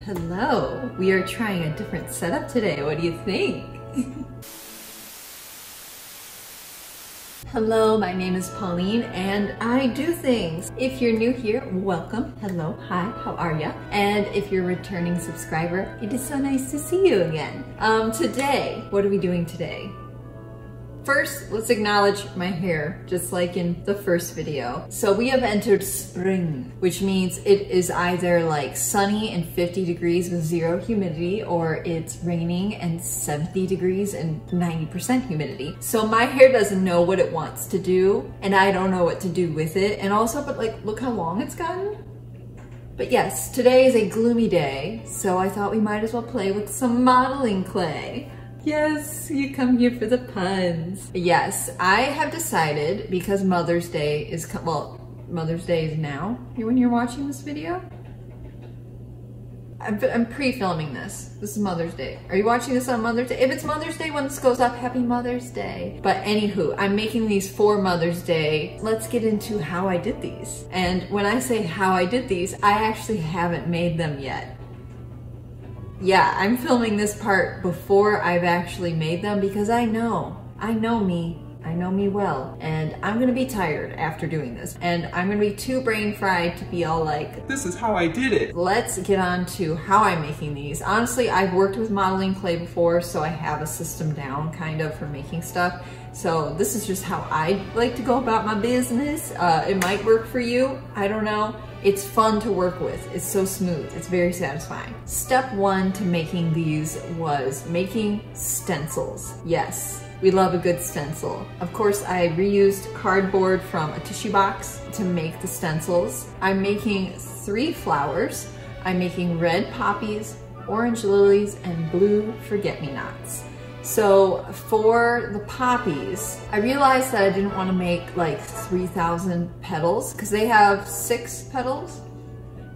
Hello, we are trying a different setup today. What do you think? Hello, my name is Pauline and I do things. If you're new here, welcome. Hello, hi, how are ya? And if you're a returning subscriber, it is so nice to see you again. Today, what are we doing today? First, let's acknowledge my hair, just like in the first video. So we have entered spring, which means it is either like sunny and 50 degrees with 0 humidity, or it's raining and 70 degrees and 90% humidity. So my hair doesn't know what it wants to do, and I don't know what to do with it. And also, but like, look how long it's gotten. But yes, today is a gloomy day, so I thought we might as well play with some modeling clay. Yes, you come here for the puns. Yes, I have decided, because Mother's Day is, well, Mother's Day is now, when you're watching this video. I'm pre-filming this. This is Mother's Day. Are you watching this on Mother's Day? If it's Mother's Day when this goes up, happy Mother's Day. But anywho, I'm making these for Mother's Day. Let's get into how I did these. And when I say how I did these, I actually haven't made them yet. Yeah, I'm filming this part before I've actually made them because I know me well, and I'm gonna be tired after doing this, and I'm gonna be too brain fried to be all like, this is how I did it. Let's get on to how I'm making these. Honestly, I've worked with modeling clay before, so I have a system down kind of for making stuff. So this is just how I like to go about my business. It might work for you, I don't know. It's fun to work with. It's so smooth. It's very satisfying. Step one to making these was making stencils. Yes, we love a good stencil. Of course, I reused cardboard from a tissue box to make the stencils. I'm making 3 flowers. I'm making red poppies, orange lilies, and blue forget-me-nots. So for the poppies, I realized that I didn't want to make like 3,000 petals because they have 6 petals.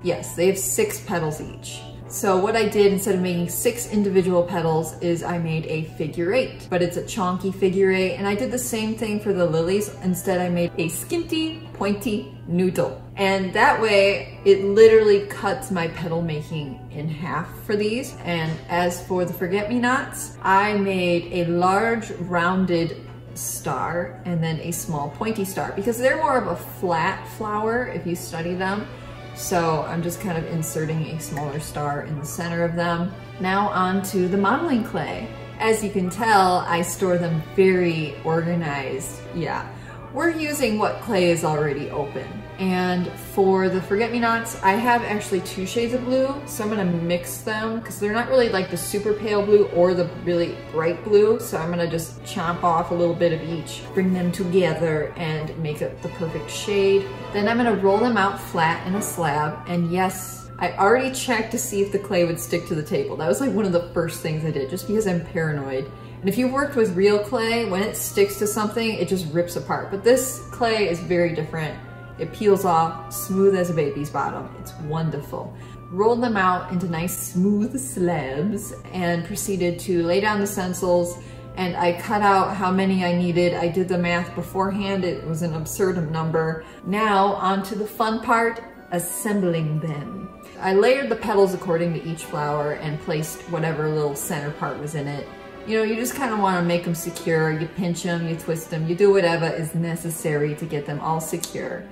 Yes, they have 6 petals each. So what I did instead of making 6 individual petals is I made a figure 8, but it's a chonky figure 8. And I did the same thing for the lilies. Instead, I made a skinty, pointy noodle. And that way, it literally cuts my petal making in half for these. And as for the forget-me-nots, I made a large rounded star and then a small pointy star because they're more of a flat flower if you study them. So I'm just kind of inserting a smaller star in the center of them. Now on to the modeling clay. As you can tell, I store them very organized. Yeah, we're using what clay is already open. And for the forget-me-nots, I have actually 2 shades of blue, so I'm gonna mix them because they're not really like the super pale blue or the really bright blue, so I'm gonna just chomp off a little bit of each, bring them together and make it the perfect shade. Then I'm gonna roll them out flat in a slab, and yes, I already checked to see if the clay would stick to the table. That was like one of the first things I did, just because I'm paranoid. And if you've worked with real clay, when it sticks to something, it just rips apart. But this clay is very different. It peels off, smooth as a baby's bottom. It's wonderful. Rolled them out into nice smooth slabs and proceeded to lay down the stencils, and I cut out how many I needed. I did the math beforehand. It was an absurd number. Now on to the fun part, assembling them. I layered the petals according to each flower and placed whatever little center part was in it. You know, you just kind of want to make them secure. You pinch them, you twist them, you do whatever is necessary to get them all secure.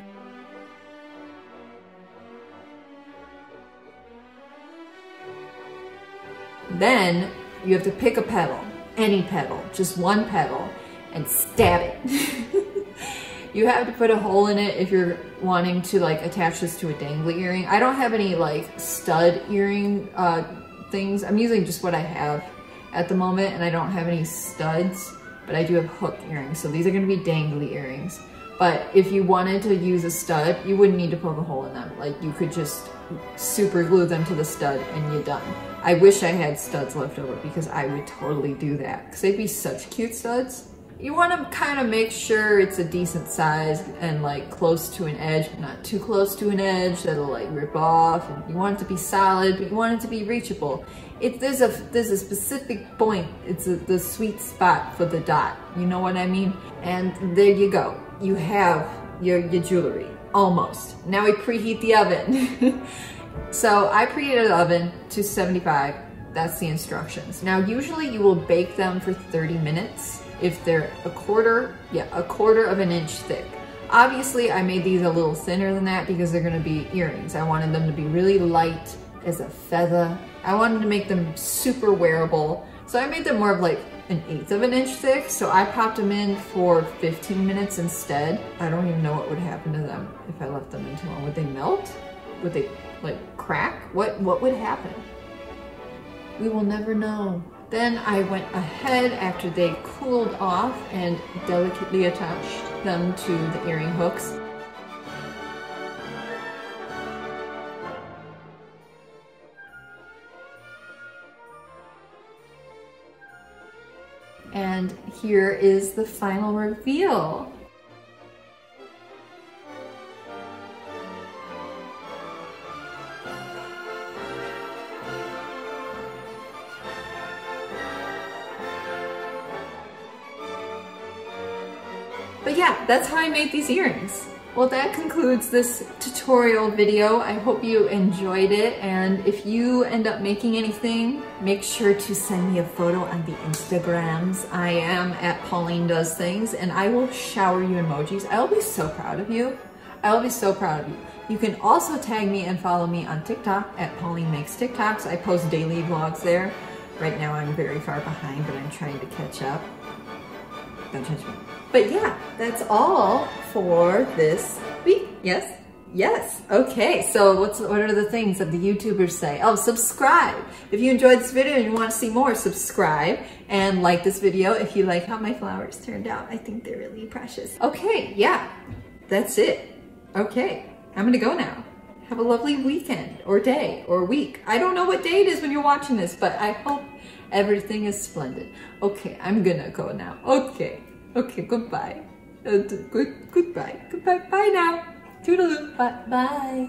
Then you have to pick a petal, any petal, just one petal, and stab it. You have to put a hole in it if you're wanting to like attach this to a dangly earring. I don't have any like stud earring things. I'm using just what I have at the moment, and I don't have any studs, but I do have hook earrings. So these are gonna be dangly earrings. But if you wanted to use a stud, you wouldn't need to poke a hole in them. Like you could just super glue them to the stud and you're done. I wish I had studs left over because I would totally do that because they'd be such cute studs. You want to kind of make sure it's a decent size and like close to an edge, not too close to an edge that'll like rip off. And you want it to be solid, but you want it to be reachable. There's a specific point. It's the sweet spot for the dot. You know what I mean? And there you go. You have your jewelry, almost. Now we preheat the oven. So I preheated the oven to 75. That's the instructions. Now, usually you will bake them for 30 minutes if they're a quarter of an inch thick. Obviously, I made these a little thinner than that because they're gonna be earrings. I wanted them to be really light as a feather. I wanted to make them super wearable. So I made them more of like 1/8 of an inch thick. So I popped them in for 15 minutes instead. I don't even know what would happen to them if I left them in too long. Would they melt? Would they like crack? What would happen? We will never know. Then I went ahead after they cooled off and delicately attached them to the earring hooks. And here is the final reveal. But yeah, that's how I made these earrings. Well, that concludes this tutorial video. I hope you enjoyed it, and if you end up making anything, make sure to send me a photo on the Instagrams. I am at Pauline Does Things, and I will shower you emojis. I will be so proud of you. I will be so proud of you. You can also tag me and follow me on TikTok at Pauline Makes TikToks. I post daily vlogs there. Right now I'm very far behind, but I'm trying to catch up. Don't judge me. But yeah, that's all for this week. Yes? Yes. Okay, so what are the things that the YouTubers say? Oh, subscribe. If you enjoyed this video and you want to see more, subscribe and like this video if you like how my flowers turned out. I think they're really precious. Okay, yeah, that's it. Okay, I'm gonna go now. Have a lovely weekend or day or week. I don't know what day it is when you're watching this, but I hope everything is splendid. Okay, I'm gonna go now. Okay, goodbye. Goodbye. Bye now. Toodaloo. Bye. Bye.